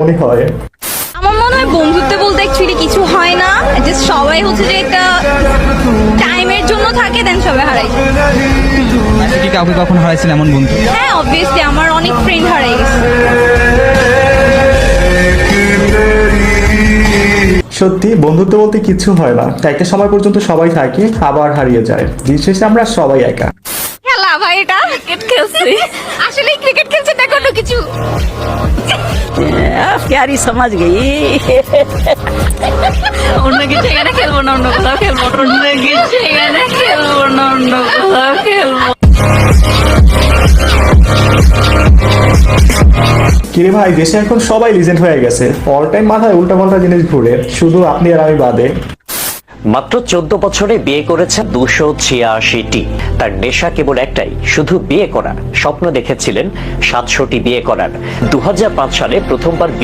মনে হয় আমার মনে হয় বন্ধুত্ব বলতে অ্যাকচুয়ালি কিছু হয় না, জাস্ট সবাই হচ্ছে যে একটা টাইমের জন্য থাকে, দেন সবাই হারাই যায়। আচ্ছা, কি কাউকে কখন হারাইছেন এমন বন্ধু? হ্যাঁ, অবভিয়াসলি আমার অনেক ফ্রেন্ড হারাই গেছে। সত্যি বন্ধুত্ব বলতে কিছু হয় না, একটা সময় পর্যন্ত সবাই থাকে আবার হারিয়ে যায়, দিন শেষে আমরা সবাই একা। খেলা ভাই, এটা ক্রিকেট খেলছি, আসলে ক্রিকেট খেলছে না কোনো কিছু। प्यारी समझ गई। অন্য কিছু এখানে খেলবো না, অন্য কোথাও খেলবো, অন্য কিছু এখানে খেলবো না, অন্য কোথাও খেলবো। কিরে ভাই, দেশে এখন সবাই লিজেন্ড হয়ে গেছে, অল টাইম মাথায় উল্টাপাল্টা জিনিস ঘুরে, শুধু আপনি আর আমি বাদে। মাত্র 14 বছরে বিয়ে করেছে 286টি। তার নেশা কেবল একটাই, শুধু বিয়ে করা। স্বপ্ন দেখেছিলেন 700টি বিয়ে করার। 2005 সালে প্রথমবার বিয়ে